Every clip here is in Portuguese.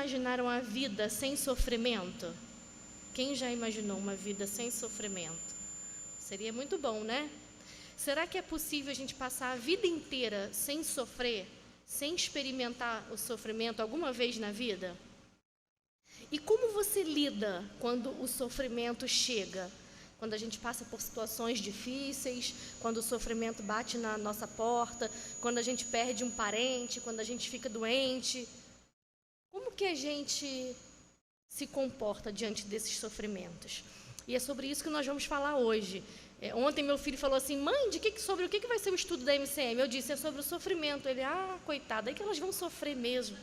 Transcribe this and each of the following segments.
imaginaram a vida sem sofrimento? Quem já imaginou uma vida sem sofrimento? Seria muito bom, né? Será que é possível a gente passar a vida inteira sem sofrer, sem experimentar o sofrimento alguma vez na vida? E como você lida quando o sofrimento chega? Quando a gente passa por situações difíceis, quando o sofrimento bate na nossa porta, quando a gente perde um parente, quando a gente fica doente. Como que a gente se comporta diante desses sofrimentos? E é sobre isso que nós vamos falar hoje. Ontem meu filho falou assim: mãe, sobre o que vai ser o estudo da MCM? Eu disse: é sobre o sofrimento. Ele: coitada, é que elas vão sofrer mesmo.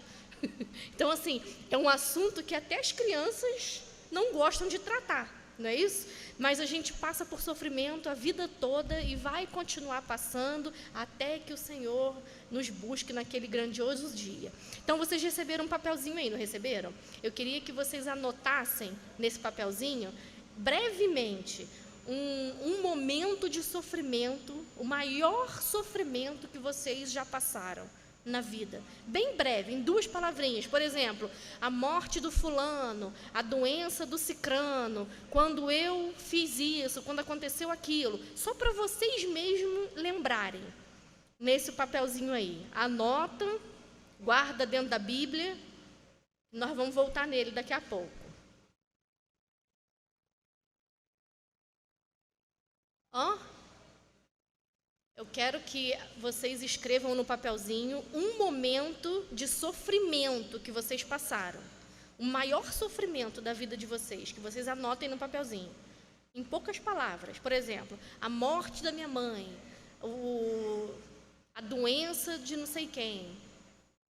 Então, assim, é um assunto que até as crianças não gostam de tratar, não é isso? Mas a gente passa por sofrimento a vida toda e vai continuar passando até que o Senhor nos busque naquele grandioso dia. Então, vocês receberam um papelzinho aí, não receberam? Eu queria que vocês anotassem nesse papelzinho, brevemente, um momento de sofrimento, o maior sofrimento que vocês já passaram na vida. Bem breve, em 2 palavrinhas. Por exemplo, a morte do fulano, a doença do cicrano, quando eu fiz isso, quando aconteceu aquilo. Só para vocês mesmos lembrarem. Nesse papelzinho aí. Anota, guarda dentro da Bíblia. Nós vamos voltar nele daqui a pouco. Eu quero que vocês escrevam no papelzinho um momento de sofrimento que vocês passaram. O maior sofrimento da vida de vocês, que vocês anotem no papelzinho. Em poucas palavras. Por exemplo, a morte da minha mãe, a doença de não sei quem.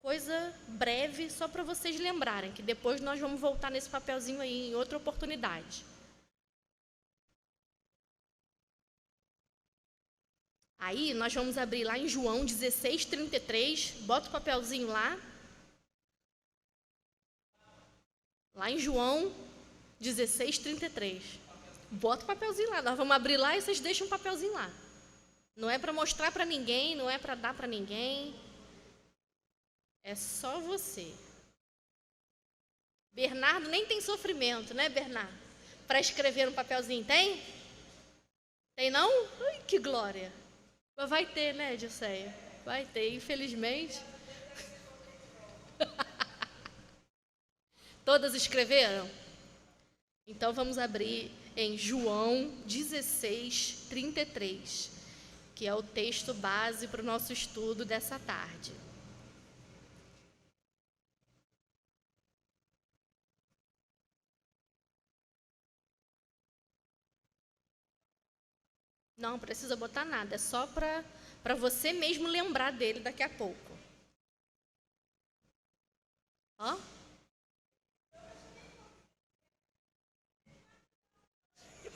Coisa breve, só para vocês lembrarem, que depois nós vamos voltar nesse papelzinho aí em outra oportunidade. Aí, nós vamos abrir lá em João 16:33, bota o papelzinho lá. Lá em João 16:33. Bota o papelzinho lá, nós vamos abrir lá e vocês deixam o papelzinho lá. Não é para mostrar para ninguém, não é para dar para ninguém. É só você. Bernardo nem tem sofrimento, né, Bernardo? Para escrever um papelzinho, tem? Tem não? Ai, que glória! Vai ter, né, Dilceia? Vai ter, infelizmente. Todas escreveram? Então, vamos abrir em João 16:33, que é o texto base para o nosso estudo dessa tarde. Não precisa botar nada, é só para você mesmo lembrar dele daqui a pouco.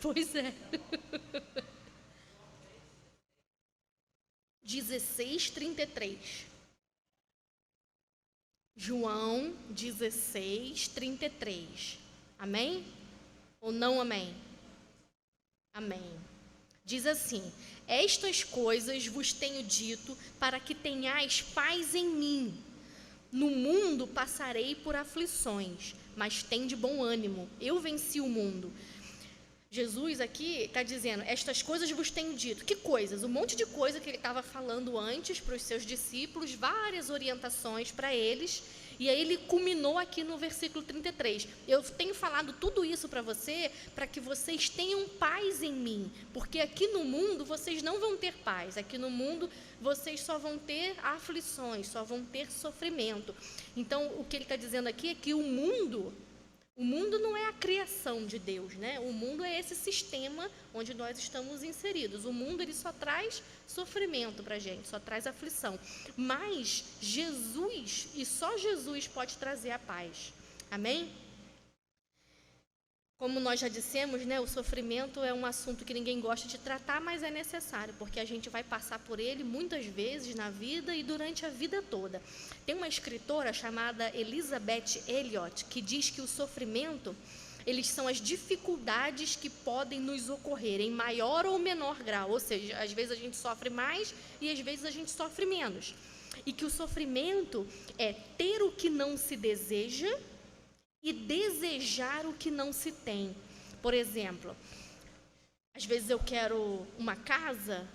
Pois é. 16:33. João 16:33. Amém? Ou não amém? Amém. Diz assim: estas coisas vos tenho dito para que tenhais paz em mim. No mundo passarei por aflições, mas tende bom ânimo, eu venci o mundo. Jesus aqui está dizendo, estas coisas vos tenho dito. Que coisas? Um monte de coisa que ele estava falando antes para os seus discípulos, várias orientações para eles. E aí ele culminou aqui no versículo 33. Eu tenho falado tudo isso para você, para que vocês tenham paz em mim. Porque aqui no mundo vocês não vão ter paz. Aqui no mundo vocês só vão ter aflições, só vão ter sofrimento. Então o que ele está dizendo aqui é que o mundo não é a criação de Deus, né? O mundo é esse sistema onde nós estamos inseridos. O mundo ele só traz sofrimento para a gente, só traz aflição. Mas Jesus, e só Jesus pode trazer a paz. Amém? Como nós já dissemos, né, o sofrimento é um assunto que ninguém gosta de tratar, mas é necessário, porque a gente vai passar por ele muitas vezes na vida e durante a vida toda. Tem uma escritora chamada Elisabeth Elliot, que diz que o sofrimento, eles são as dificuldades que podem nos ocorrer em maior ou menor grau, ou seja, às vezes a gente sofre mais e às vezes a gente sofre menos. E que o sofrimento é ter o que não se deseja e desejar o que não se tem. Por exemplo, às vezes eu quero uma casa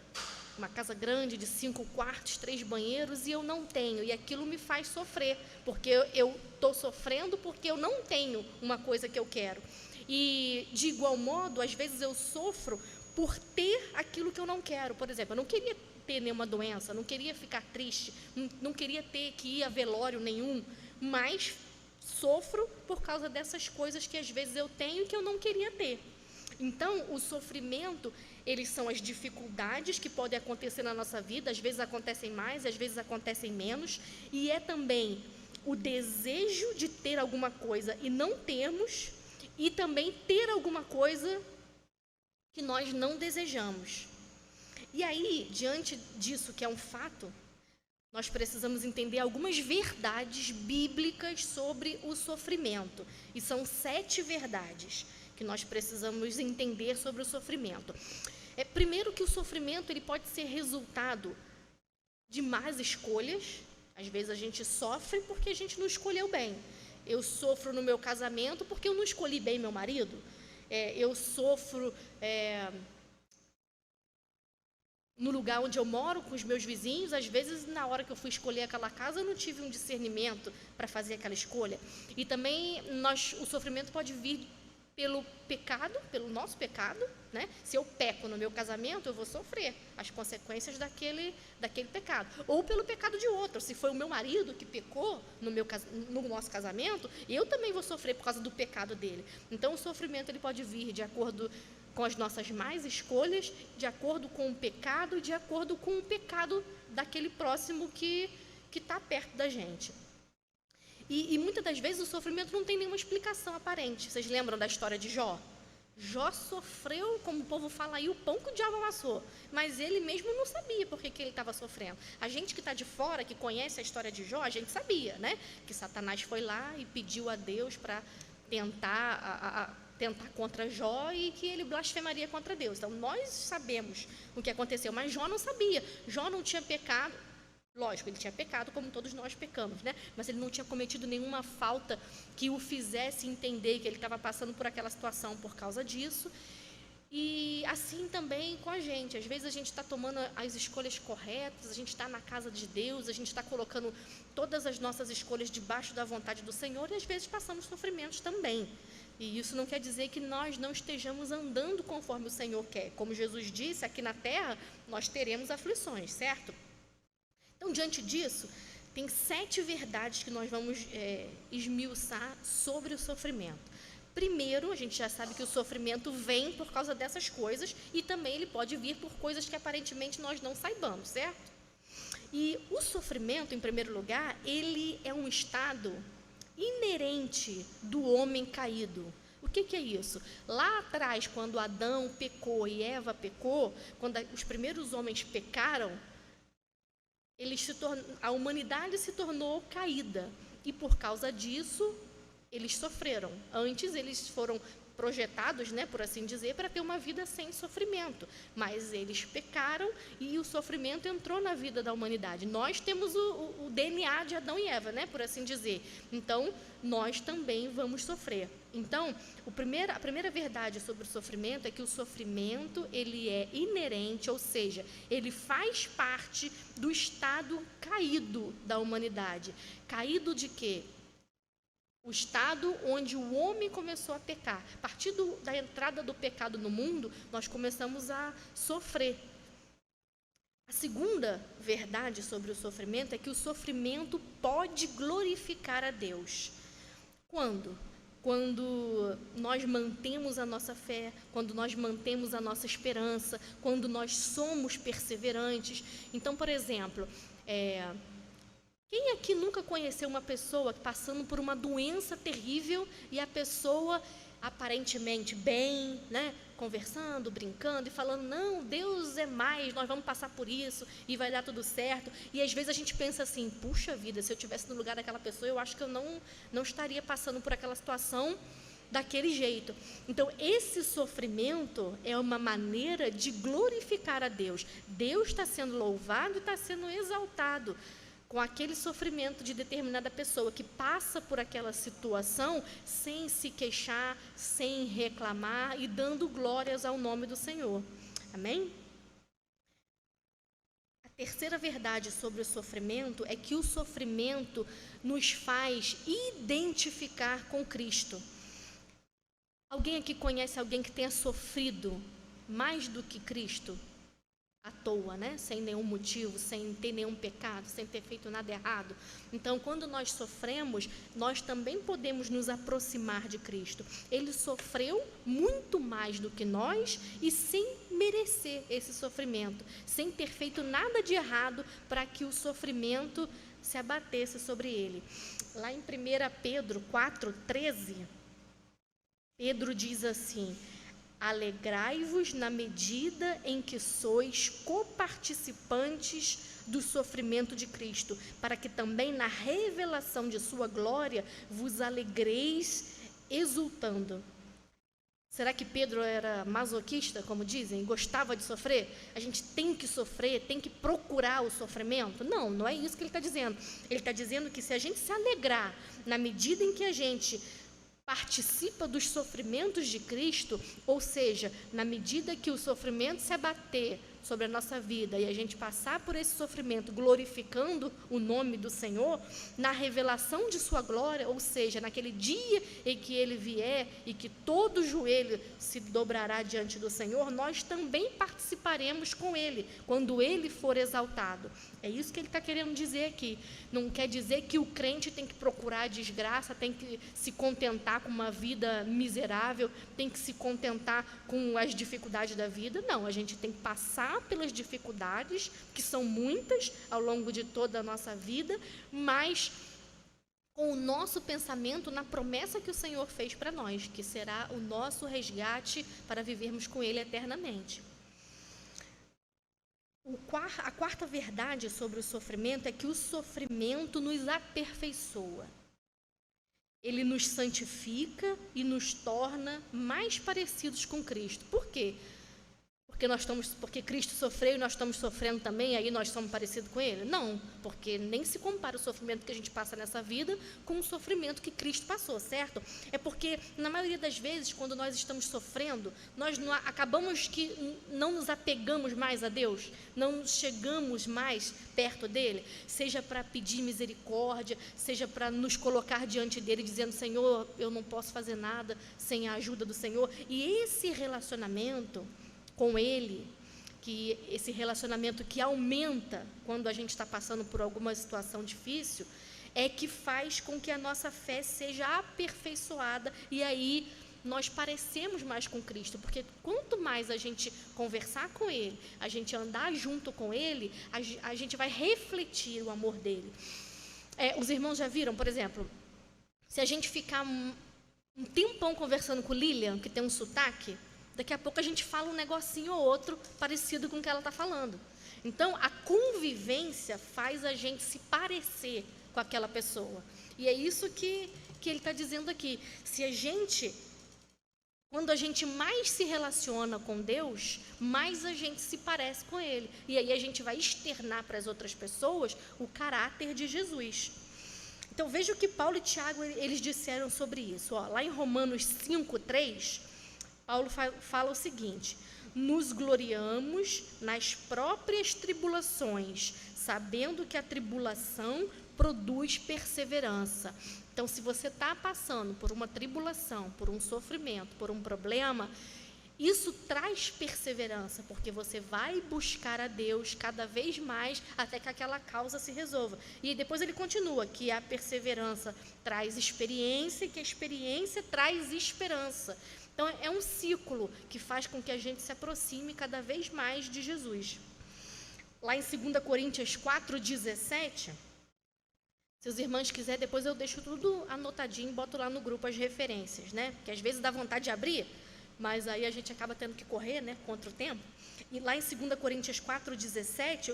grande de 5 quartos, 3 banheiros, e eu não tenho, e aquilo me faz sofrer, porque eu estou sofrendo porque eu não tenho uma coisa que eu quero. E, de igual modo, às vezes eu sofro por ter aquilo que eu não quero. Por exemplo, eu não queria ter nenhuma doença, não queria ficar triste, não queria ter que ir a velório nenhum, mas sofro por causa dessas coisas que às vezes eu tenho e que eu não queria ter. Então, o sofrimento, eles são as dificuldades que podem acontecer na nossa vida, às vezes acontecem mais, às vezes acontecem menos, e é também o desejo de ter alguma coisa e não termos, e também ter alguma coisa que nós não desejamos. E aí, diante disso, que é um fato, nós precisamos entender algumas verdades bíblicas sobre o sofrimento. E são 7 verdades que nós precisamos entender sobre o sofrimento. Primeiro, que o sofrimento ele pode ser resultado de más escolhas. Às vezes a gente sofre porque a gente não escolheu bem. Eu sofro no meu casamento porque eu não escolhi bem meu marido. Eu sofro no lugar onde eu moro, com os meus vizinhos. Às vezes, na hora que eu fui escolher aquela casa, eu não tive um discernimento para fazer aquela escolha. E também o sofrimento pode vir pelo pecado, pelo nosso pecado, né? Se eu peco no meu casamento, eu vou sofrer as consequências daquele pecado. Ou pelo pecado de outro. Se foi o meu marido que pecou no nosso casamento, eu também vou sofrer por causa do pecado dele. Então, o sofrimento ele pode vir de acordo com as nossas más escolhas, de acordo com o pecado e de acordo com o pecado daquele próximo que está perto da gente. E muitas das vezes o sofrimento não tem nenhuma explicação aparente. Vocês lembram da história de Jó? Jó sofreu, como o povo fala aí, o pão que o diabo amassou. Mas ele mesmo não sabia por que ele estava sofrendo. A gente que está de fora, que conhece a história de Jó, a gente sabia, né? Que Satanás foi lá e pediu a Deus para tentar contra Jó e que ele blasfemaria contra Deus. Então, nós sabemos o que aconteceu, mas Jó não sabia. Jó não tinha pecado. Lógico, ele tinha pecado como todos nós pecamos, né? Mas ele não tinha cometido nenhuma falta que o fizesse entender que ele estava passando por aquela situação por causa disso. E assim também com a gente. Às vezes a gente está tomando as escolhas corretas, a gente está na casa de Deus, a gente está colocando todas as nossas escolhas debaixo da vontade do Senhor, e às vezes passamos sofrimentos também. E isso não quer dizer que nós não estejamos andando conforme o Senhor quer. Como Jesus disse, aqui na terra nós teremos aflições, certo? Então, diante disso, tem 7 verdades que nós vamos esmiuçar sobre o sofrimento. Primeiro, a gente já sabe que o sofrimento vem por causa dessas coisas, e também ele pode vir por coisas que aparentemente nós não saibamos, certo? E o sofrimento, em primeiro lugar, ele é um estado inerente do homem caído. O que é isso? Lá atrás, quando Adão pecou e Eva pecou, quando os primeiros homens pecaram, a humanidade se tornou caída, e por causa disso eles sofreram. Antes eles foram projetados, né, por assim dizer, para ter uma vida sem sofrimento, mas eles pecaram e o sofrimento entrou na vida da humanidade. Nós temos o DNA de Adão e Eva, né, por assim dizer. Então, nós também vamos sofrer. Então, a primeira verdade sobre o sofrimento é que o sofrimento ele é inerente, ou seja, ele faz parte do estado caído da humanidade. Caído de quê? O estado onde o homem começou a pecar. A partir da entrada do pecado no mundo, nós começamos a sofrer. A segunda verdade sobre o sofrimento é que o sofrimento pode glorificar a Deus. Quando? Quando nós mantemos a nossa fé, quando nós mantemos a nossa esperança, quando nós somos perseverantes. Então, por exemplo, quem aqui nunca conheceu uma pessoa passando por uma doença terrível e a pessoa aparentemente bem, né, conversando, brincando e falando, não, Deus é mais, nós vamos passar por isso e vai dar tudo certo. E às vezes a gente pensa assim, puxa vida, se eu estivesse no lugar daquela pessoa, eu acho que eu não estaria passando por aquela situação daquele jeito. Então, esse sofrimento é uma maneira de glorificar a Deus. Deus está sendo louvado e está sendo exaltado com aquele sofrimento de determinada pessoa que passa por aquela situação sem se queixar, sem reclamar e dando glórias ao nome do Senhor. Amém? A terceira verdade sobre o sofrimento é que o sofrimento nos faz identificar com Cristo. Alguém aqui conhece alguém que tenha sofrido mais do que Cristo? À toa, né? Sem nenhum motivo, sem ter nenhum pecado, sem ter feito nada errado. Então, quando nós sofremos, nós também podemos nos aproximar de Cristo. Ele sofreu muito mais do que nós e sem merecer esse sofrimento, sem ter feito nada de errado para que o sofrimento se abatesse sobre ele. Lá em 1 Pedro 4,13, Pedro diz assim: alegrai-vos na medida em que sois coparticipantes do sofrimento de Cristo, para que também na revelação de sua glória vos alegreis exultando. Será que Pedro era masoquista, como dizem? Gostava de sofrer? A gente tem que sofrer, tem que procurar o sofrimento? Não, não é isso que ele está dizendo. Ele está dizendo que se a gente se alegrar na medida em que a gente participa dos sofrimentos de Cristo, ou seja, na medida que o sofrimento se abater sobre a nossa vida e a gente passar por esse sofrimento glorificando o nome do Senhor, na revelação de sua glória, ou seja, naquele dia em que ele vier e que todo joelho se dobrará diante do Senhor, nós também participaremos com ele, quando ele for exaltado. É isso que ele está querendo dizer aqui. Não quer dizer que o crente tem que procurar a desgraça, tem que se contentar com uma vida miserável, tem que se contentar com as dificuldades da vida. Não, a gente tem que passar pelas dificuldades, que são muitas ao longo de toda a nossa vida, mas com o nosso pensamento na promessa que o Senhor fez para nós, que será o nosso resgate para vivermos com ele eternamente. A quarta verdade sobre o sofrimento é que o sofrimento nos aperfeiçoa. Ele nos santifica e nos torna mais parecidos com Cristo. Por quê? Porque Cristo sofreu e nós estamos sofrendo também, aí nós somos parecidos com Ele? Não, porque nem se compara o sofrimento que a gente passa nessa vida com o sofrimento que Cristo passou, certo? É porque, na maioria das vezes, quando nós estamos sofrendo, nós acabamos que não nos apegamos mais a Deus, não chegamos mais perto dEle, seja para pedir misericórdia, seja para nos colocar diante dEle, dizendo: Senhor, eu não posso fazer nada sem a ajuda do Senhor. E esse relacionamento com Ele, que esse relacionamento que aumenta quando a gente está passando por alguma situação difícil, é que faz com que a nossa fé seja aperfeiçoada, e aí nós parecemos mais com Cristo, porque quanto mais a gente conversar com Ele, a gente andar junto com Ele, a gente vai refletir o amor dEle. Os irmãos já viram, por exemplo, se a gente ficar um tempão conversando com Lilian, que tem um sotaque, daqui a pouco a gente fala um negocinho ou outro parecido com o que ela está falando. Então, a convivência faz a gente se parecer com aquela pessoa. E é isso que ele está dizendo aqui. Quando a gente mais se relaciona com Deus, mais a gente se parece com Ele. E aí a gente vai externar para as outras pessoas o caráter de Jesus. Então, veja o que Paulo e Tiago eles disseram sobre isso. Lá em Romanos 5:3, Paulo fala o seguinte: nos gloriamos nas próprias tribulações, sabendo que a tribulação produz perseverança. Então, se você está passando por uma tribulação, por um sofrimento, por um problema, isso traz perseverança, porque você vai buscar a Deus cada vez mais até que aquela causa se resolva. E depois ele continua, que a perseverança traz experiência, e que a experiência traz esperança. Então, é um ciclo que faz com que a gente se aproxime cada vez mais de Jesus. Lá em 2 Coríntios 4:17, se os irmãos quiserem, depois eu deixo tudo anotadinho, boto lá no grupo as referências, né? Porque às vezes dá vontade de abrir, mas aí a gente acaba tendo que correr, né? Contra o tempo. E lá em 2 Coríntios 4:17,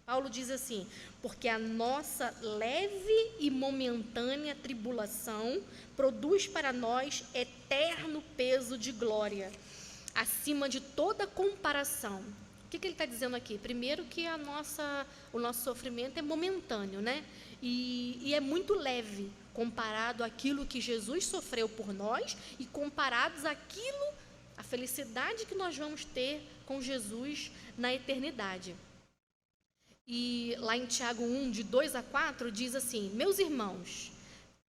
Paulo diz assim: porque a nossa leve e momentânea tribulação produz para nós eterno peso de glória, acima de toda comparação, que ele está dizendo aqui? Primeiro que o nosso sofrimento é momentâneo, né? E é muito leve comparado àquilo que Jesus sofreu por nós e comparados àquilo, a felicidade que nós vamos ter com Jesus na eternidade. E lá em Tiago 1, de 2 a 4, diz assim: meus irmãos,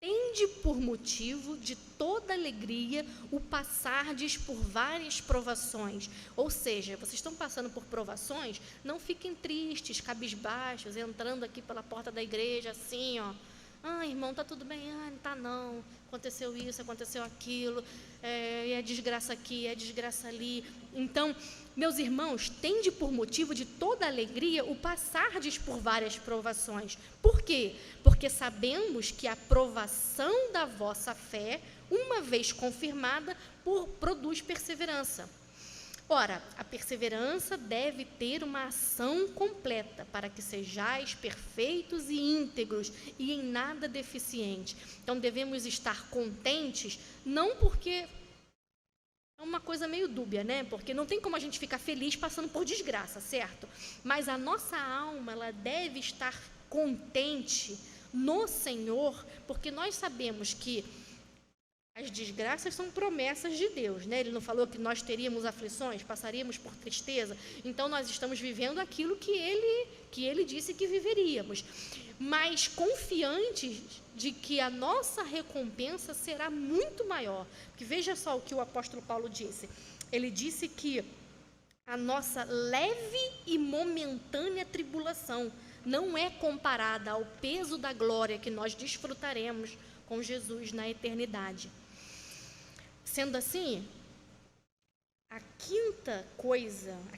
tende por motivo de toda alegria o passardes por várias provações. Ou seja, vocês estão passando por provações, não fiquem tristes, cabisbaixos, entrando aqui pela porta da igreja assim, ó. Ah, irmão, tá tudo bem? Ah, não tá não. Aconteceu isso, aconteceu aquilo, é desgraça aqui, é desgraça ali. Então, meus irmãos, tende por motivo de toda alegria o passardes por várias provações. Por quê? Porque sabemos que a provação da vossa fé, uma vez confirmada, produz perseverança. Ora, a perseverança deve ter uma ação completa, para que sejais perfeitos e íntegros e em nada deficientes. Então, devemos estar contentes, não porque é uma coisa meio dúbia, né? Porque não tem como a gente ficar feliz passando por desgraça, certo? Mas a nossa alma, ela deve estar contente no Senhor, porque nós sabemos que as desgraças são promessas de Deus, né? Ele não falou que nós teríamos aflições, passaríamos por tristeza. Então, nós estamos vivendo aquilo que ele disse que viveríamos. Mas confiantes de que a nossa recompensa será muito maior. Porque veja só o que o apóstolo Paulo disse. Ele disse que a nossa leve e momentânea tribulação não é comparada ao peso da glória que nós desfrutaremos com Jesus na eternidade. Sendo assim, a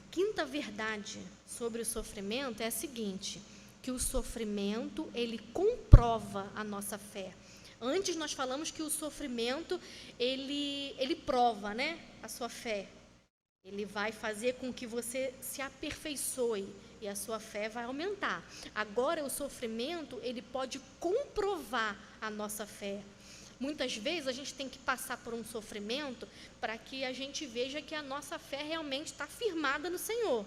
quinta verdade sobre o sofrimento é a seguinte: que o sofrimento, ele comprova a nossa fé. Antes nós falamos que o sofrimento, ele prova, né, a sua fé. Ele vai fazer com que você se aperfeiçoe e a sua fé vai aumentar. Agora, o sofrimento, ele pode comprovar a nossa fé. Muitas vezes a gente tem que passar por um sofrimento para que a gente veja que a nossa fé realmente está firmada no Senhor.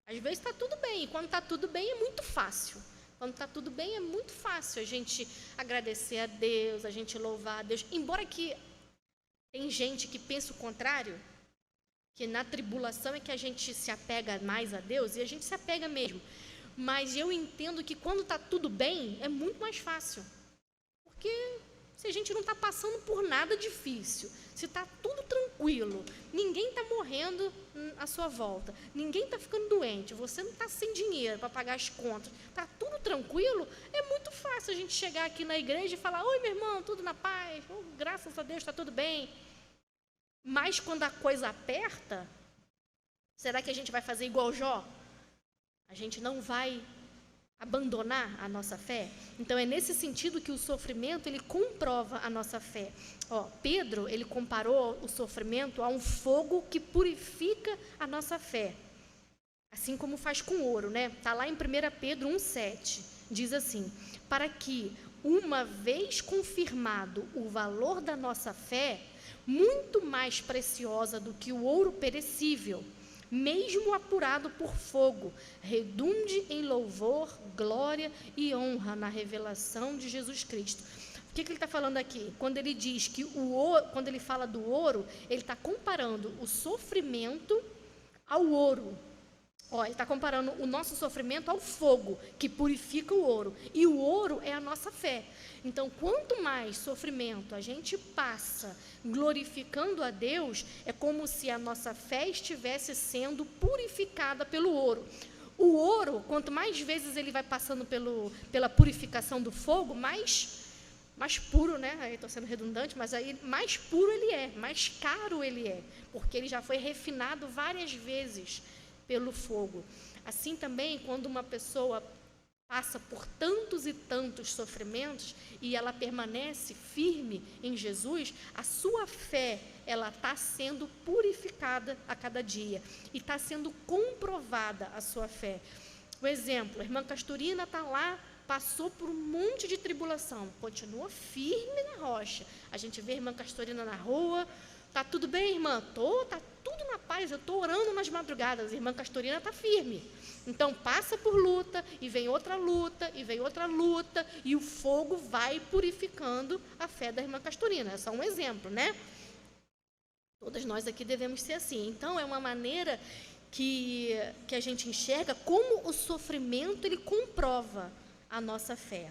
Às vezes está tudo bem, e quando está tudo bem é muito fácil. Quando está tudo bem é muito fácil a gente agradecer a Deus, a gente louvar a Deus. Embora que tem gente que pensa o contrário, que na tribulação é que a gente se apega mais a Deus, e a gente se apega mesmo. Mas eu entendo que quando está tudo bem é muito mais fácil. Porque se a gente não está passando por nada difícil, se está tudo tranquilo, ninguém está morrendo à sua volta, ninguém está ficando doente, você não está sem dinheiro para pagar as contas, está tudo tranquilo, é muito fácil a gente chegar aqui na igreja e falar: oi, meu irmão, tudo na paz, graças a Deus está tudo bem. Mas quando a coisa aperta, será que a gente vai fazer igual Jó? A gente não vai abandonar a nossa fé? Então, é nesse sentido que o sofrimento, ele comprova a nossa fé. Pedro, ele comparou o sofrimento a um fogo que purifica a nossa fé. Assim como faz com ouro, né? Está lá em 1 Pedro 1,7. Diz assim: para que, uma vez confirmado o valor da nossa fé, muito mais preciosa do que o ouro perecível, mesmo apurado por fogo, redunde em louvor, glória e honra na revelação de Jesus Cristo. O que ele está falando aqui? Quando ele diz que quando ele fala do ouro, ele está comparando o sofrimento ao ouro. Ele está comparando o nosso sofrimento ao fogo, que purifica o ouro. E o ouro é a nossa fé. Então, quanto mais sofrimento a gente passa glorificando a Deus, é como se a nossa fé estivesse sendo purificada pelo ouro. O ouro, quanto mais vezes ele vai passando pela purificação do fogo, mais puro, né? Aí estou sendo redundante, mas aí mais puro ele é, mais caro ele é, porque ele já foi refinado várias vezes pelo fogo. Assim também, quando uma pessoa passa por tantos e tantos sofrimentos e ela permanece firme em Jesus, a sua fé, ela está sendo purificada a cada dia e está sendo comprovada a sua fé. O exemplo, a irmã Castorina está lá, passou por um monte de tribulação, continua firme na rocha. A gente vê a irmã Castorina na rua: tá tudo bem, irmã? Tá tudo na paz. Rapaz, eu estou orando nas madrugadas, a irmã Castorina está firme. Então, passa por luta, e vem outra luta, e vem outra luta, e o fogo vai purificando a fé da irmã Castorina. É só um exemplo, né? Todas nós aqui devemos ser assim. Então, é uma maneira que a gente enxerga como o sofrimento, ele comprova a nossa fé.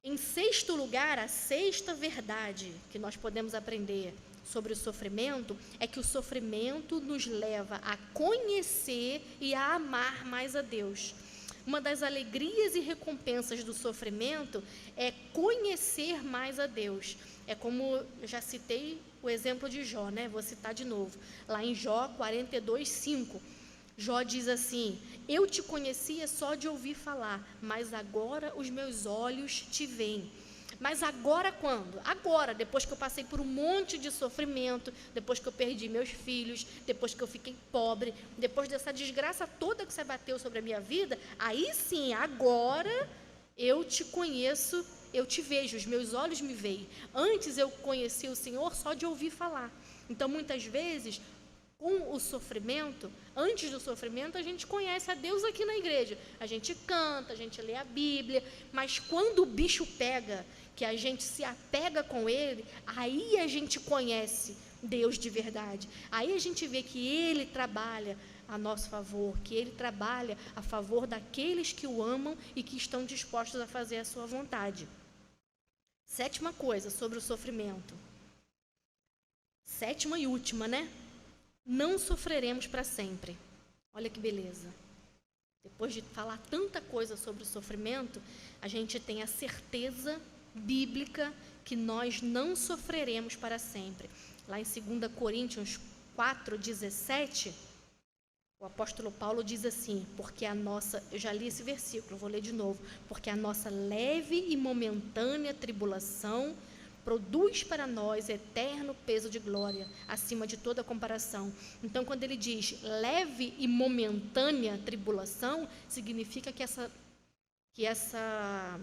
Em sexto lugar, a sexta verdade que nós podemos aprender sobre o sofrimento é que o sofrimento nos leva a conhecer e a amar mais a Deus. Uma das alegrias e recompensas do sofrimento é conhecer mais a Deus. É como eu já citei o exemplo de Jó, né? Vou citar de novo. Lá em Jó 42:5, Jó diz assim: eu te conhecia só de ouvir falar, mas agora os meus olhos te veem. Mas agora quando? Agora, depois que eu passei por um monte de sofrimento, depois que eu perdi meus filhos, depois que eu fiquei pobre, depois dessa desgraça toda que você bateu sobre a minha vida, aí sim, agora eu te conheço, eu te vejo, os meus olhos me veem. Antes eu conheci o Senhor só de ouvir falar. Então, muitas vezes, com o sofrimento, antes do sofrimento, a gente conhece a Deus aqui na igreja. A gente canta, a gente lê a Bíblia, mas quando o bicho pega, que a gente se apega com Ele, aí a gente conhece Deus de verdade. Aí a gente vê que Ele trabalha a nosso favor, que Ele trabalha a favor daqueles que o amam e que estão dispostos a fazer a sua vontade. Sétima coisa sobre o sofrimento. Sétima e última, né? Não sofreremos para sempre. Olha que beleza. Depois de falar tanta coisa sobre o sofrimento, a gente tem a certeza bíblica que nós não sofreremos para sempre. Lá em 2 Coríntios 4:17, o apóstolo Paulo diz assim, porque a nossa, eu já li esse versículo, vou ler de novo, porque a nossa leve e momentânea tribulação produz para nós eterno peso de glória, acima de toda comparação. Então, quando ele diz leve e momentânea tribulação, significa que essa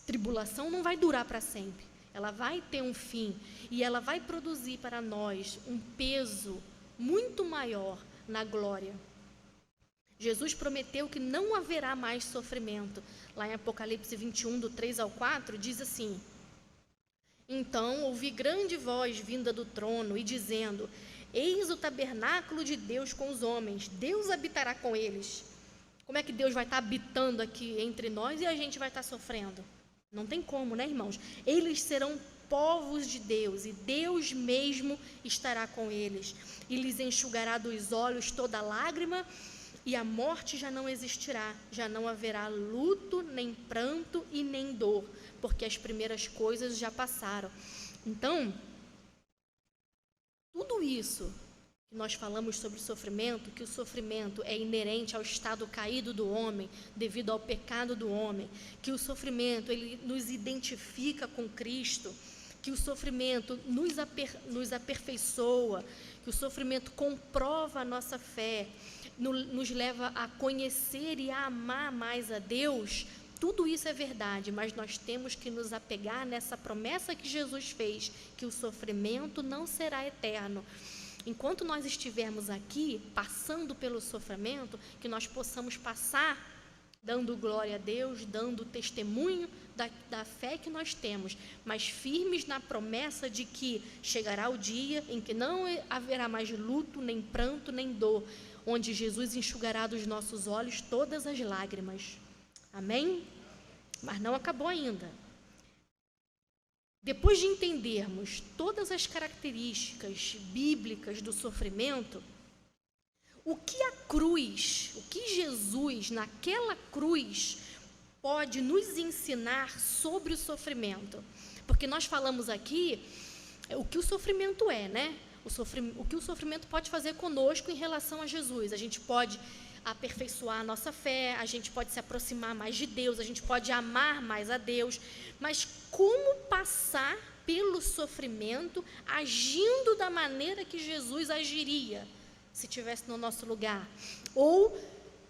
tribulação não vai durar para sempre. Ela vai ter um fim e ela vai produzir para nós um peso muito maior na glória. Jesus prometeu que não haverá mais sofrimento. Lá em Apocalipse 21, do 3 ao 4, diz assim: então ouvi grande voz vinda do trono e dizendo: eis o tabernáculo de Deus com os homens, Deus habitará com eles. Como é que Deus vai estar habitando aqui entre nós e a gente vai estar sofrendo? Não tem como, né, irmãos? Eles serão povos de Deus e Deus mesmo estará com eles. E lhes enxugará dos olhos toda lágrima e a morte já não existirá. Já não haverá luto, nem pranto e nem dor, porque as primeiras coisas já passaram. Então, tudo isso que nós falamos sobre o sofrimento, que o sofrimento é inerente ao estado caído do homem, devido ao pecado do homem, que o sofrimento ele nos identifica com Cristo, que o sofrimento nos aperfeiçoa, que o sofrimento comprova a nossa fé, nos leva a conhecer e a amar mais a Deus. Tudo isso é verdade, mas nós temos que nos apegar nessa promessa que Jesus fez, que o sofrimento não será eterno. Enquanto nós estivermos aqui, passando pelo sofrimento, que nós possamos passar dando glória a Deus, dando testemunho da fé que nós temos, mas firmes na promessa de que chegará o dia em que não haverá mais luto, nem pranto, nem dor, onde Jesus enxugará dos nossos olhos todas as lágrimas. Amém? Mas não acabou ainda. Depois de entendermos todas as características bíblicas do sofrimento, o que a cruz, o que Jesus naquela cruz pode nos ensinar sobre o sofrimento? Porque nós falamos aqui o que o sofrimento é, né? O que o sofrimento pode fazer conosco em relação a Jesus. A gente pode aperfeiçoar a nossa fé, a gente pode se aproximar mais de Deus, a gente pode amar mais a Deus, mas como passar pelo sofrimento agindo da maneira que Jesus agiria se estivesse no nosso lugar? Ou,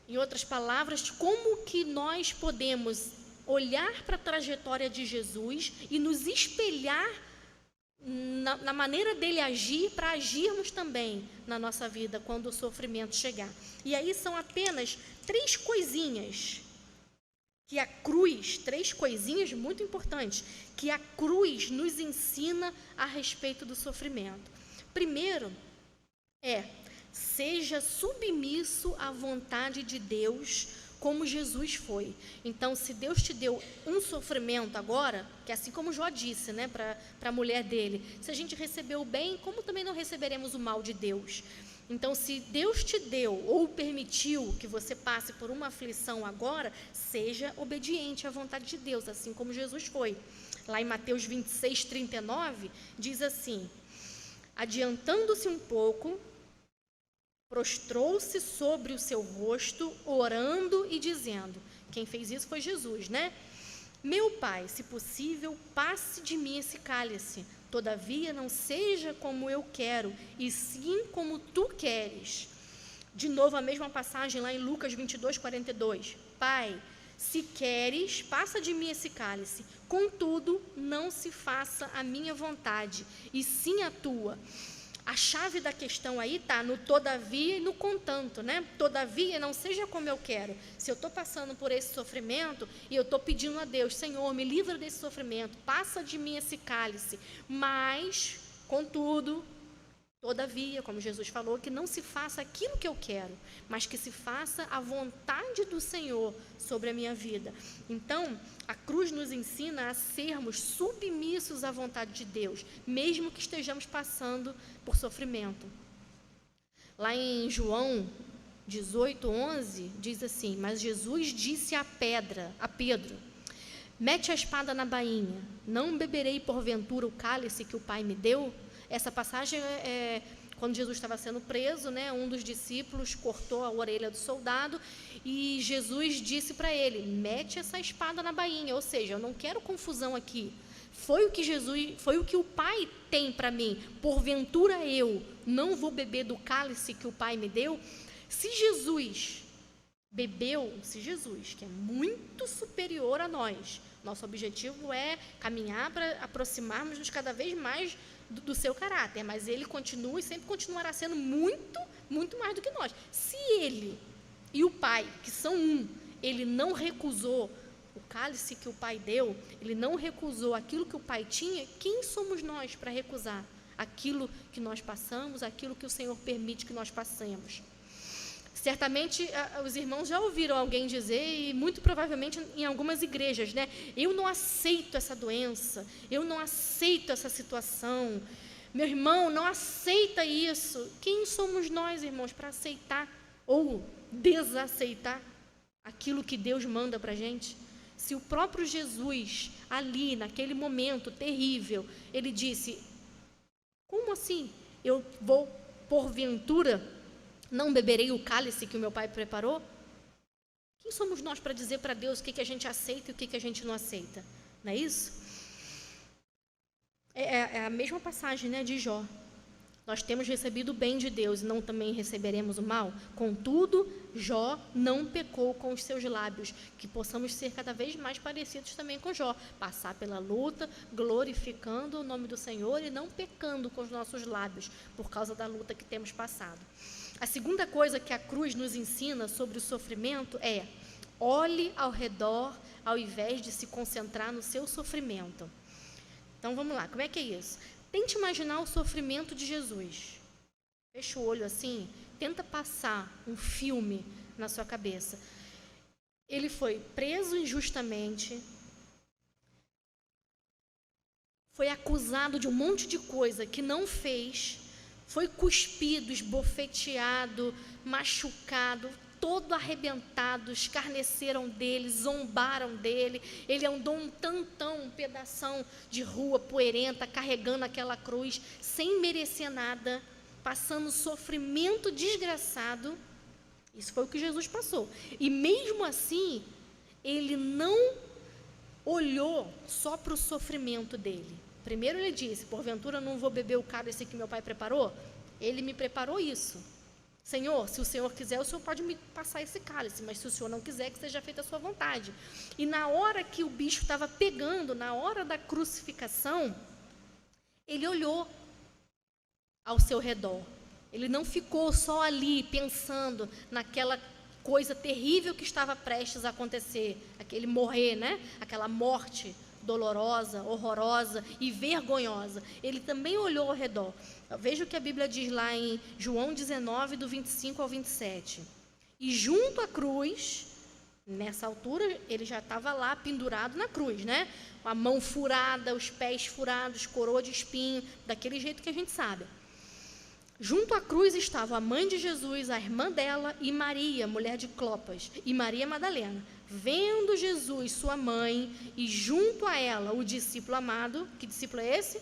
em outras palavras, como que nós podemos olhar para a trajetória de Jesus e nos espelhar na maneira dele agir, para agirmos também na nossa vida quando o sofrimento chegar. E aí são apenas 3 coisinhas que a cruz, 3 coisinhas muito importantes, que a cruz nos ensina a respeito do sofrimento. Primeiro seja submisso à vontade de Deus, como Jesus foi. Então, se Deus te deu um sofrimento agora, que assim como Jó disse, né, para a mulher dele, se a gente recebeu o bem, como também não receberemos o mal de Deus? Então, se Deus te deu ou permitiu que você passe por uma aflição agora, seja obediente à vontade de Deus, assim como Jesus foi. Lá em Mateus 26, 39, diz assim: adiantando-se um pouco, prostrou-se sobre o seu rosto, orando e dizendo, quem fez isso foi Jesus, né? Meu Pai, se possível, passe de mim esse cálice, todavia não seja como eu quero, e sim como tu queres. De novo, a mesma passagem lá em Lucas 22, 42. Pai, se queres, passa de mim esse cálice, contudo, não se faça a minha vontade, e sim a tua. A chave da questão aí está no todavia e no contanto, né? Todavia, não seja como eu quero. Se eu estou passando por esse sofrimento e eu estou pedindo a Deus, Senhor, me livra desse sofrimento, passa de mim esse cálice. Mas, contudo, todavia, como Jesus falou, que não se faça aquilo que eu quero, mas que se faça a vontade do Senhor sobre a minha vida. Então, a cruz nos ensina a sermos submissos à vontade de Deus, mesmo que estejamos passando por sofrimento. Lá em João 18, 11, diz assim: mas Jesus disse a Pedro, mete a espada na bainha, não beberei porventura o cálice que o Pai me deu? Essa passagem é quando Jesus estava sendo preso, né? Um dos discípulos cortou a orelha do soldado e Jesus disse para ele, mete essa espada na bainha, ou seja, eu não quero confusão aqui. Foi o que o Pai tem para mim. Porventura eu não vou beber do cálice que o Pai me deu? Se Jesus, que é muito superior a nós, nosso objetivo é caminhar para aproximarmos-nos cada vez mais do seu caráter, mas ele continua e sempre continuará sendo muito, muito mais do que nós. Se ele e o Pai, que são um, ele não recusou o cálice que o Pai deu, ele não recusou aquilo que o Pai tinha, quem somos nós para recusar aquilo que nós passamos, aquilo que o Senhor permite que nós passemos? Certamente os irmãos já ouviram alguém dizer, e muito provavelmente em algumas igrejas, né? Eu não aceito essa doença, eu não aceito essa situação, meu irmão não aceita isso. Quem somos nós, irmãos, para aceitar ou desaceitar aquilo que Deus manda para a gente? Se o próprio Jesus, ali, naquele momento terrível, ele disse, como assim? Eu vou, porventura, não beberei o cálice que o meu Pai preparou? Quem somos nós para dizer para Deus o que a gente aceita e o que a gente não aceita? Não é isso? É a mesma passagem, né, de Jó. Nós temos recebido o bem de Deus e não também receberemos o mal? Contudo, Jó não pecou com os seus lábios. Que possamos ser cada vez mais parecidos também com Jó. Passar pela luta, glorificando o nome do Senhor e não pecando com os nossos lábios, por causa da luta que temos passado. A segunda coisa que a cruz nos ensina sobre o sofrimento é: olhe ao redor ao invés de se concentrar no seu sofrimento. Então vamos lá, como é que é isso? Tente imaginar o sofrimento de Jesus. Fecha o olho assim, tenta passar um filme na sua cabeça. Ele foi preso injustamente, foi acusado de um monte de coisa que não fez, foi cuspido, esbofeteado, machucado, todo arrebentado, escarneceram dele, zombaram dele. Ele andou um tantão, um pedação de rua poeirenta, carregando aquela cruz, sem merecer nada, passando sofrimento desgraçado. Isso foi o que Jesus passou. E mesmo assim, ele não olhou só para o sofrimento dele. Primeiro ele disse, porventura não vou beber o cálice que meu Pai preparou? Ele me preparou isso. Senhor, se o Senhor quiser, o Senhor pode me passar esse cálice, mas se o Senhor não quiser, que seja feita a sua vontade. E na hora que o bicho estava pegando, na hora da crucificação, ele olhou ao seu redor. Ele não ficou só ali pensando naquela coisa terrível que estava prestes a acontecer, aquele morrer, né? Aquela morte dolorosa, horrorosa e vergonhosa. Ele também olhou ao redor. Veja o que a Bíblia diz lá em João 19, do 25 ao 27. E junto à cruz, nessa altura, ele já estava lá pendurado na cruz, né? A mão furada, os pés furados, coroa de espinho, daquele jeito que a gente sabe. Junto à cruz estava a mãe de Jesus, a irmã dela e Maria, mulher de Clopas, e Maria Madalena. Vendo Jesus, sua mãe, e junto a ela o discípulo amado, que discípulo é esse?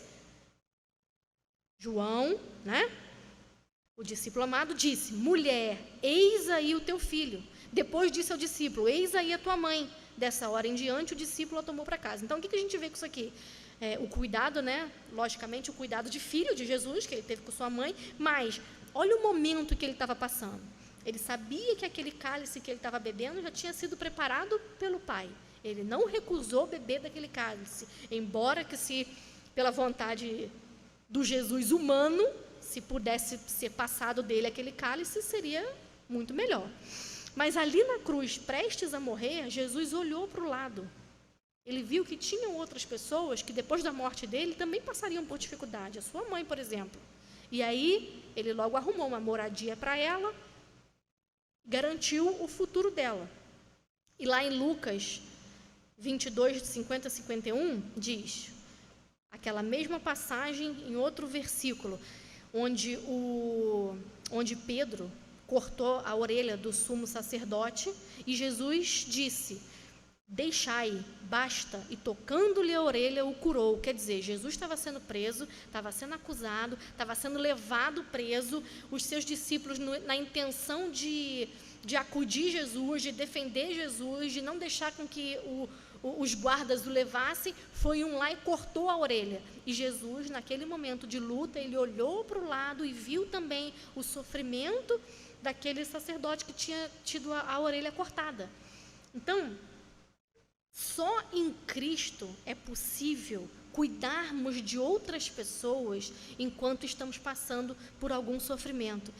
João, né? O discípulo amado disse: mulher, eis aí o teu filho. Depois disse ao discípulo: eis aí a tua mãe. Dessa hora em diante, o discípulo a tomou para casa. Então, o que a gente vê com isso aqui? O cuidado, né? Logicamente, o cuidado de filho de Jesus, que ele teve com sua mãe, mas olha o momento que ele estava passando. Ele sabia que aquele cálice que ele estava bebendo já tinha sido preparado pelo Pai. Ele não recusou beber daquele cálice, embora que se, pela vontade do Jesus humano, se pudesse ser passado dele aquele cálice, seria muito melhor. Mas ali na cruz, prestes a morrer, Jesus olhou para o lado. Ele viu que tinham outras pessoas que depois da morte dele também passariam por dificuldade. A sua mãe, por exemplo. E aí, ele logo arrumou uma moradia para ela, garantiu o futuro dela. E lá em Lucas 22, de 50 a 51, diz, aquela mesma passagem em outro versículo, onde Pedro cortou a orelha do sumo sacerdote e Jesus disse: deixai, basta, e tocando-lhe a orelha o curou. Quer dizer, Jesus estava sendo preso, estava sendo acusado, estava sendo levado preso, os seus discípulos na intenção de acudir Jesus, de defender Jesus, de não deixar com que os guardas o levassem, foi um lá e cortou a orelha. E Jesus, naquele momento de luta, ele olhou para o lado e viu também o sofrimento daquele sacerdote que tinha tido a orelha cortada. Então, só em Cristo é possível cuidarmos de outras pessoas enquanto estamos passando por algum sofrimento.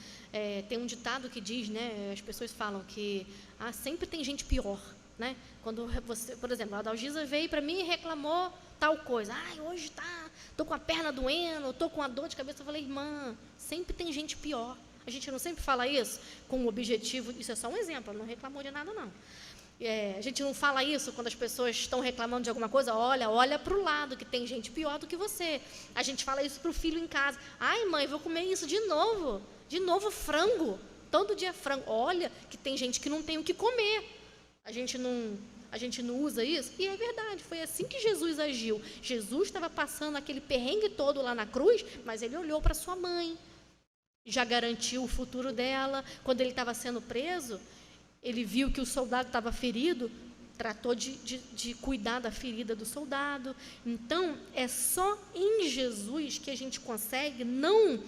Tem um ditado que diz, né, as pessoas falam que sempre tem gente pior, né? Quando você, por exemplo, a Adalgisa veio para mim e reclamou tal coisa. Hoje tô com a perna doendo, tô com a dor de cabeça. Eu falei: irmã, sempre tem gente pior. A gente não sempre fala isso com o objetivo, isso é só um exemplo, ela não reclamou de nada não. A gente não fala isso quando as pessoas estão reclamando de alguma coisa. Olha para o lado, que tem gente pior do que você. A gente fala isso para o filho em casa. Ai, mãe, vou comer isso de novo frango, todo dia frango. Olha que tem gente que não tem o que comer. A gente não usa isso. E é verdade, foi assim que Jesus agiu. Jesus estava passando aquele perrengue todo lá na cruz, mas ele olhou para sua mãe, já garantiu o futuro dela. Quando ele estava sendo preso, ele viu que o soldado estava ferido, tratou de cuidar da ferida do soldado. Então, é só em Jesus que a gente consegue não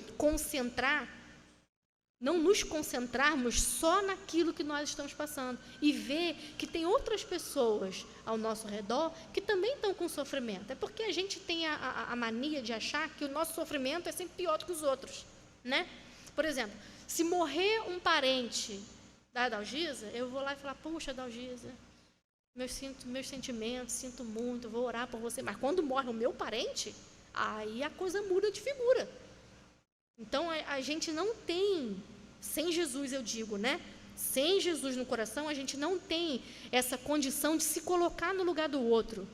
nos concentrarmos só naquilo que nós estamos passando e ver que tem outras pessoas ao nosso redor que também estão com sofrimento. É porque a gente tem a mania de achar que o nosso sofrimento é sempre pior do que os outros, né? Por exemplo, se morrer um parente da Adalgisa, eu vou lá e falar: puxa, Adalgisa, meus sentimentos, sinto muito, vou orar por você. Mas quando morre o meu parente, aí a coisa muda de figura. Então, a gente não tem, sem Jesus eu digo, né? Sem Jesus no coração, a gente não tem essa condição de se colocar no lugar do outro,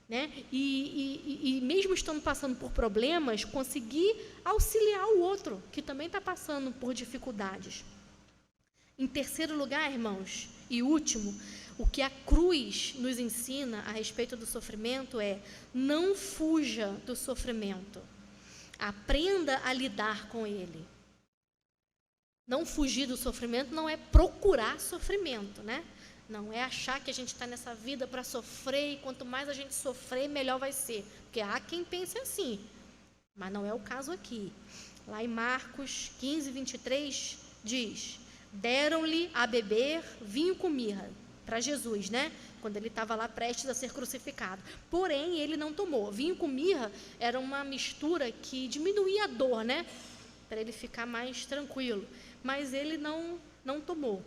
né? E mesmo estando passando por problemas, conseguir auxiliar o outro, que também está passando por dificuldades. Em terceiro lugar, irmãos, e último, o que a cruz nos ensina a respeito do sofrimento é: não fuja do sofrimento. Aprenda a lidar com ele. Não fugir do sofrimento não é procurar sofrimento, né? Não é achar que a gente está nessa vida para sofrer e quanto mais a gente sofrer, melhor vai ser. Porque há quem pense assim, mas não é o caso aqui. Lá em Marcos 15, 23, diz: deram-lhe a beber vinho com mirra. para Jesus, né? Quando ele estava lá prestes a ser crucificado. Porém, ele não tomou. Vinho com mirra era uma mistura que diminuía a dor, né? Para ele ficar mais tranquilo. Mas ele não tomou.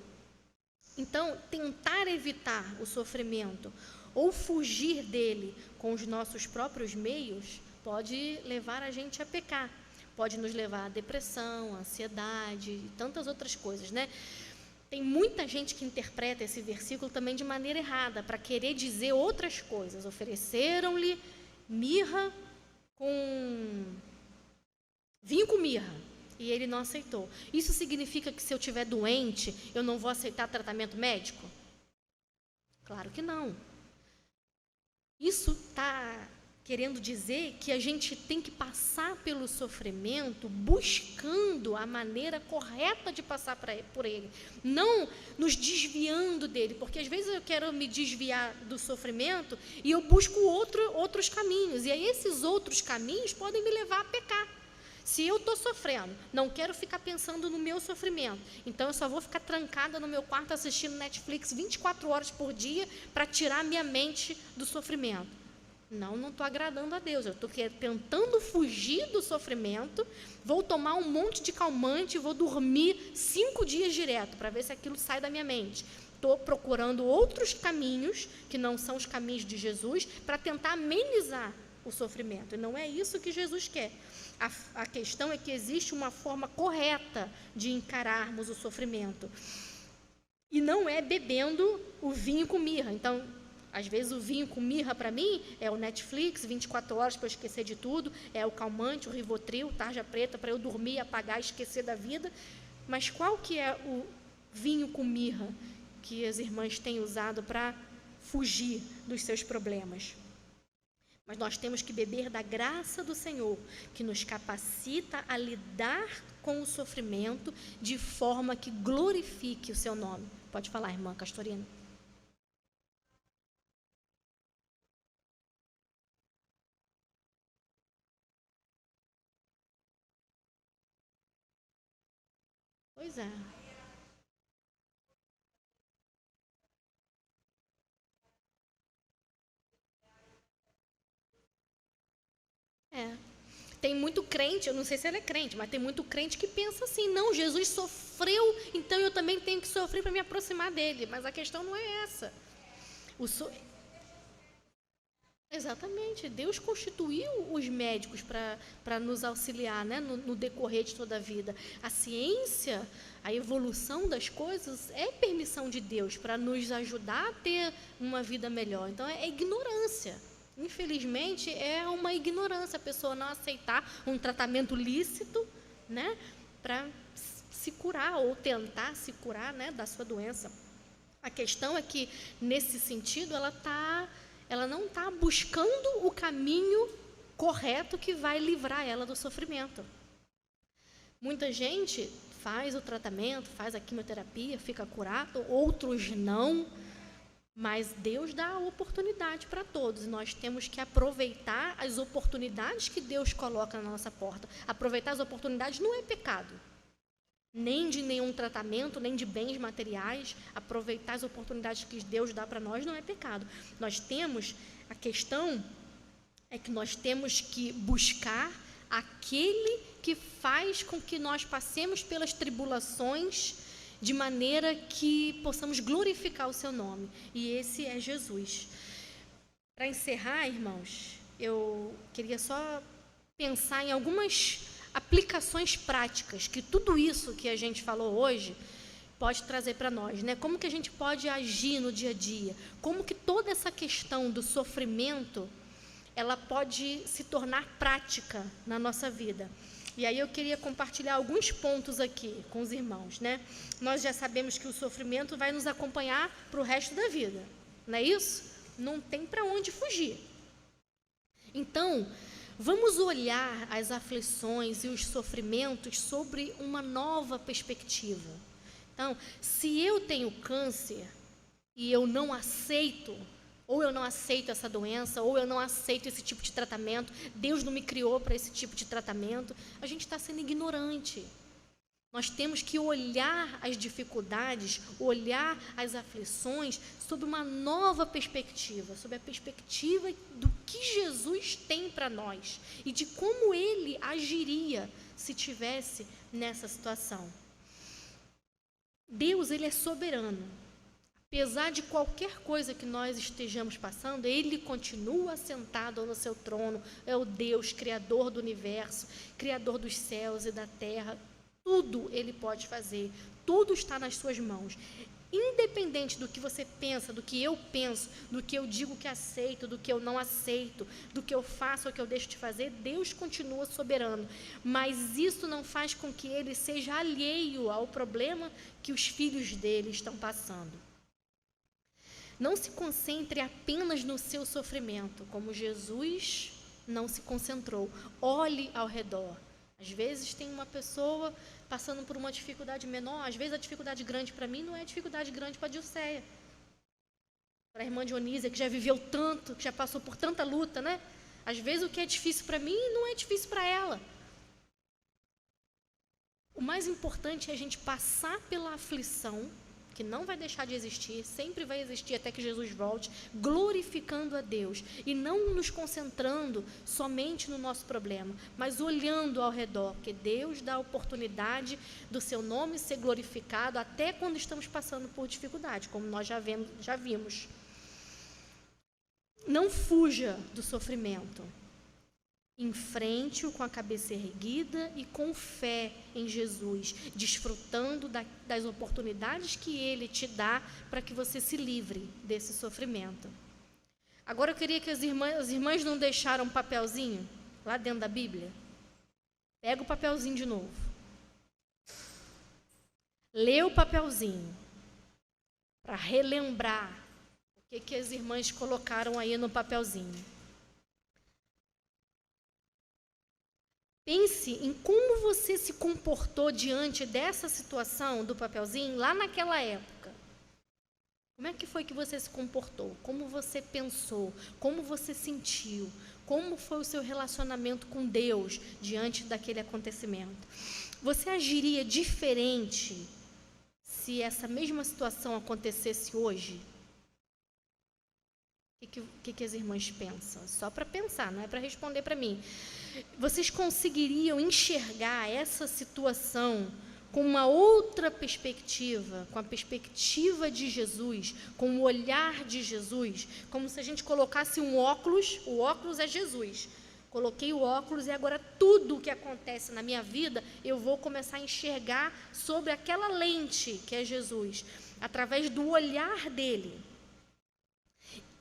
Então, tentar evitar o sofrimento ou fugir dele com os nossos próprios meios pode levar a gente a pecar. Pode nos levar à depressão, à ansiedade e tantas outras coisas, né? Tem muita gente que interpreta esse versículo também de maneira errada, para querer dizer outras coisas. Ofereceram-lhe mirra com... vinho com mirra, e ele não aceitou. Isso significa que se eu estiver doente, eu não vou aceitar tratamento médico? Claro que não. Isso está querendo dizer que a gente tem que passar pelo sofrimento buscando a maneira correta de passar por ele, não nos desviando dele, porque às vezes eu quero me desviar do sofrimento e eu busco outros caminhos, e aí esses outros caminhos podem me levar a pecar. Se eu estou sofrendo, não quero ficar pensando no meu sofrimento, então eu só vou ficar trancada no meu quarto assistindo Netflix 24 horas por dia para tirar minha mente do sofrimento. Não estou agradando a Deus, eu estou tentando fugir do sofrimento, vou tomar um monte de calmante, vou dormir 5 dias direto, para ver se aquilo sai da minha mente. Estou procurando outros caminhos, que não são os caminhos de Jesus, para tentar amenizar o sofrimento, e não é isso que Jesus quer. A questão é que existe uma forma correta de encararmos o sofrimento, e não é bebendo o vinho com mirra. Então, às vezes o vinho com mirra para mim é o Netflix, 24 horas para eu esquecer de tudo, é o calmante, o Rivotril, tarja preta para eu dormir, apagar, esquecer da vida. Mas qual que é o vinho com mirra que as irmãs têm usado para fugir dos seus problemas? Mas nós temos que beber da graça do Senhor, que nos capacita a lidar com o sofrimento de forma que glorifique o seu nome. Pode falar, irmã Castorina. Pois é. Tem muito crente, eu não sei se ela é crente, mas tem muito crente que pensa assim, não, Jesus sofreu, então eu também tenho que sofrer para me aproximar dele. Mas a questão não é essa. Exatamente, Deus constituiu os médicos para nos auxiliar, né, no decorrer de toda a vida. A ciência, a evolução das coisas é permissão de Deus para nos ajudar a ter uma vida melhor. Então é ignorância. Infelizmente, é uma ignorância a pessoa não aceitar um tratamento lícito, né, para se curar ou tentar se curar, né, da sua doença. A questão é que, nesse sentido, ela não está buscando o caminho correto que vai livrar ela do sofrimento. Muita gente faz o tratamento, faz a quimioterapia, fica curado, outros não. Mas Deus dá a oportunidade para todos, e nós temos que aproveitar as oportunidades que Deus coloca na nossa porta. Aproveitar as oportunidades não é pecado, nem de nenhum tratamento, nem de bens materiais. Aproveitar as oportunidades que Deus dá para nós não é pecado. A questão é que nós temos que buscar aquele que faz com que nós passemos pelas tribulações de maneira que possamos glorificar o seu nome. E esse é Jesus. Para encerrar, irmãos, eu queria só pensar em algumas aplicações práticas que tudo isso que a gente falou hoje pode trazer para nós, né? Como que a gente pode agir no dia a dia? Como que toda essa questão do sofrimento, ela pode se tornar prática na nossa vida? E aí eu queria compartilhar alguns pontos aqui com os irmãos, né? Nós já sabemos que o sofrimento vai nos acompanhar para o resto da vida, não é isso? Não tem para onde fugir. Então, vamos olhar as aflições e os sofrimentos sobre uma nova perspectiva. Então, se eu tenho câncer e eu não aceito, ou eu não aceito essa doença, ou eu não aceito esse tipo de tratamento, Deus não me criou para esse tipo de tratamento, a gente está sendo ignorante. Nós temos que olhar as dificuldades, olhar as aflições sob uma nova perspectiva, sob a perspectiva do que Jesus tem para nós e de como Ele agiria se tivesse nessa situação. Deus, Ele é soberano. Apesar de qualquer coisa que nós estejamos passando, Ele continua sentado no seu trono. É o Deus, Criador do universo, Criador dos céus e da terra. Tudo Ele pode fazer, tudo está nas suas mãos. Independente do que você pensa, do que eu penso, do que eu digo que aceito, do que eu não aceito, do que eu faço ou que eu deixo de fazer, Deus continua soberano. Mas isso não faz com que Ele seja alheio ao problema que os filhos dele estão passando. Não se concentre apenas no seu sofrimento, como Jesus não se concentrou. Olhe ao redor. Às vezes tem uma pessoa passando por uma dificuldade menor, às vezes a dificuldade grande para mim não é dificuldade grande para a Dilceia. Para a irmã Dionísia, que já viveu tanto, que já passou por tanta luta, né? Às vezes o que é difícil para mim não é difícil para ela. O mais importante é a gente passar pela aflição, que não vai deixar de existir, sempre vai existir até que Jesus volte, glorificando a Deus e não nos concentrando somente no nosso problema, mas olhando ao redor, porque Deus dá a oportunidade do seu nome ser glorificado até quando estamos passando por dificuldade, como nós já vimos. Não fuja do sofrimento. Enfrente-o com a cabeça erguida e com fé em Jesus, desfrutando das oportunidades que Ele te dá para que você se livre desse sofrimento. Agora eu queria que as irmãs não deixaram um papelzinho lá dentro da Bíblia. Pega o papelzinho de novo. Lê o papelzinho para relembrar o que as irmãs colocaram aí no papelzinho. Pense em como você se comportou diante dessa situação do papelzinho lá naquela época. Como é que foi que você se comportou? Como você pensou? Como você sentiu? Como foi o seu relacionamento com Deus diante daquele acontecimento? Você agiria diferente se essa mesma situação acontecesse hoje? O que as irmãs pensam? Só para pensar, não é para responder para mim. Vocês conseguiriam enxergar essa situação com uma outra perspectiva, com a perspectiva de Jesus, com o olhar de Jesus, como se a gente colocasse um óculos, o óculos é Jesus. Coloquei o óculos e agora tudo o que acontece na minha vida, eu vou começar a enxergar sobre aquela lente que é Jesus, através do olhar dele.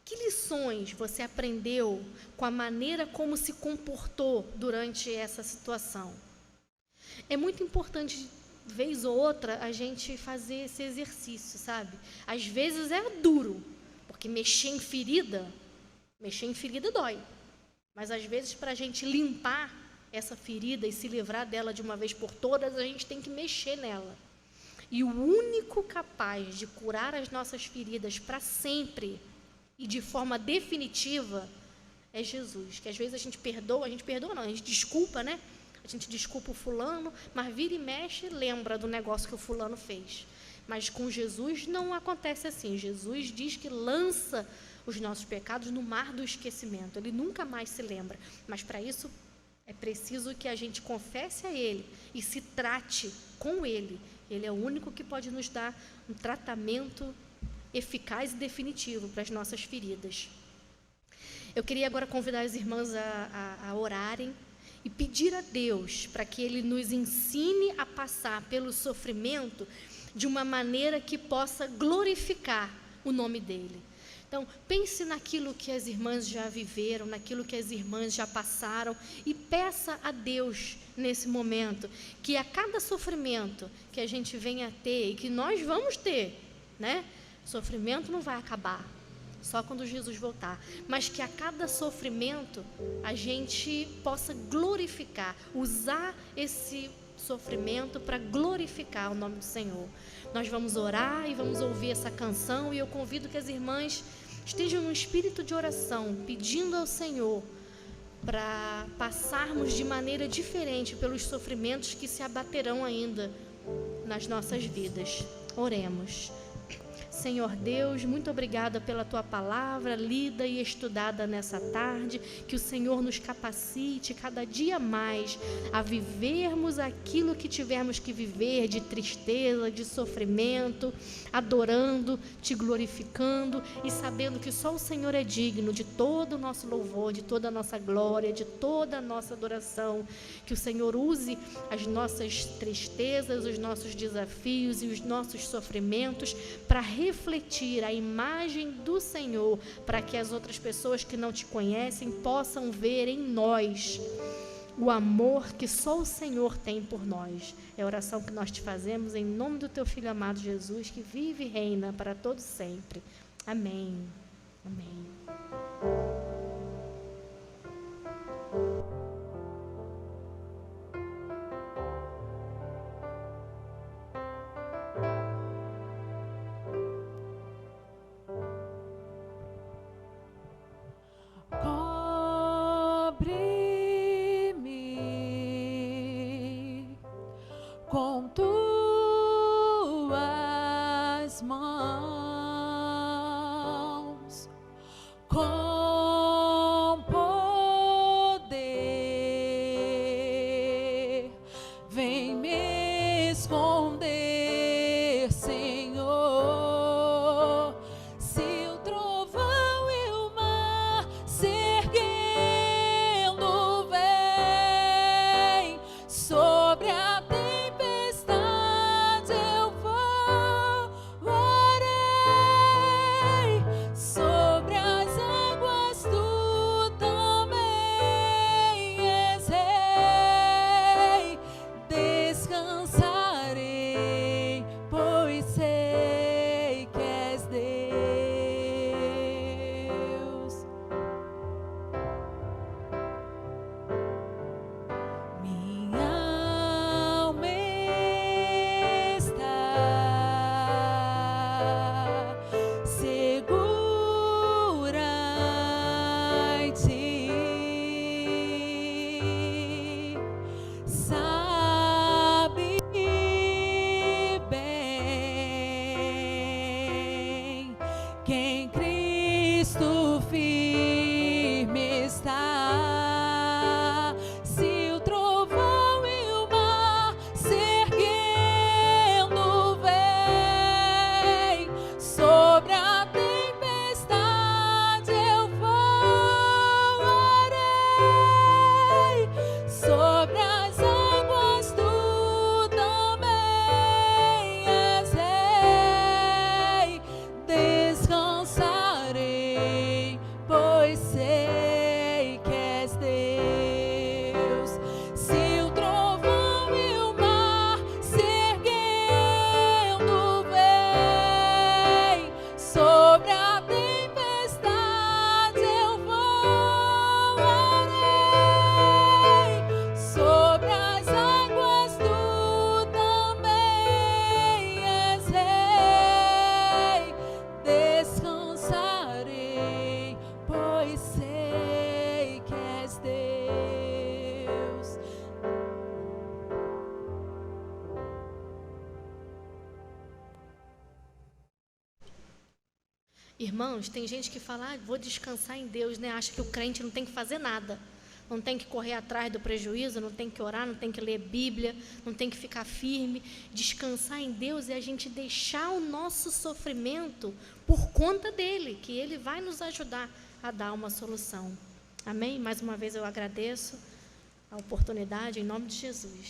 Que lições você aprendeu com a maneira como se comportou durante essa situação? É muito importante, vez ou outra, a gente fazer esse exercício, sabe? Às vezes é duro, porque mexer em ferida dói. Mas às vezes, para a gente limpar essa ferida e se livrar dela de uma vez por todas, a gente tem que mexer nela. E o único capaz de curar as nossas feridas para sempre e de forma definitiva é Jesus, que às vezes a gente desculpa, né? A gente desculpa o fulano, mas vira e mexe e lembra do negócio que o fulano fez. Mas com Jesus não acontece assim. Jesus diz que lança os nossos pecados no mar do esquecimento. Ele nunca mais se lembra. Mas para isso é preciso que a gente confesse a Ele e se trate com Ele. Ele é o único que pode nos dar um tratamento eficaz e definitivo para as nossas feridas. Eu queria agora convidar as irmãs a orarem e pedir a Deus para que Ele nos ensine a passar pelo sofrimento de uma maneira que possa glorificar o nome dEle. Então, pense naquilo que as irmãs já viveram, naquilo que as irmãs já passaram e peça a Deus nesse momento que a cada sofrimento que a gente venha a ter e que nós vamos ter, né? Sofrimento não vai acabar só quando Jesus voltar, mas que a cada sofrimento a gente possa glorificar, usar esse sofrimento para glorificar o nome do Senhor. Nós vamos orar e vamos ouvir essa canção e eu convido que as irmãs estejam no espírito de oração, pedindo ao Senhor para passarmos de maneira diferente pelos sofrimentos que se abaterão ainda nas nossas vidas. Oremos. Senhor Deus, muito obrigada pela Tua palavra lida e estudada nessa tarde, que o Senhor nos capacite cada dia mais a vivermos aquilo que tivermos que viver, de tristeza, de sofrimento, adorando, Te glorificando e sabendo que só o Senhor é digno de todo o nosso louvor, de toda a nossa glória, de toda a nossa adoração. Que o Senhor use as nossas tristezas, os nossos desafios e os nossos sofrimentos para refletir a imagem do Senhor, para que as outras pessoas que não Te conhecem possam ver em nós o amor que só o Senhor tem por nós. É a oração que nós Te fazemos em nome do Teu Filho amado Jesus, que vive e reina para todo sempre. Amém. Amém. Com Tuas mãos, com poder, vem me esconder, Senhor. Se o trovão e o mar se erguendo vem sobre a quem Cristo firme está. Se o trovão e o mar se erguendo vem sobre a tempestade, eu voarei sobre as águas, tu também és rei. Descansarei, pois sei que és Deus. Se o trovão e o mar se erguendo vem sobre a tempestade, eu voarei sobre as águas, tu também és rei. Descansarei, pois sei que és Deus. Irmãos, tem gente que fala, vou descansar em Deus, né? Acha que o crente não tem que fazer nada. Não tem que correr atrás do prejuízo, não tem que orar, não tem que ler Bíblia, não tem que ficar firme. Descansar em Deus é a gente deixar o nosso sofrimento por conta dEle, que Ele vai nos ajudar a dar uma solução. Amém? Mais uma vez eu agradeço a oportunidade, em nome de Jesus.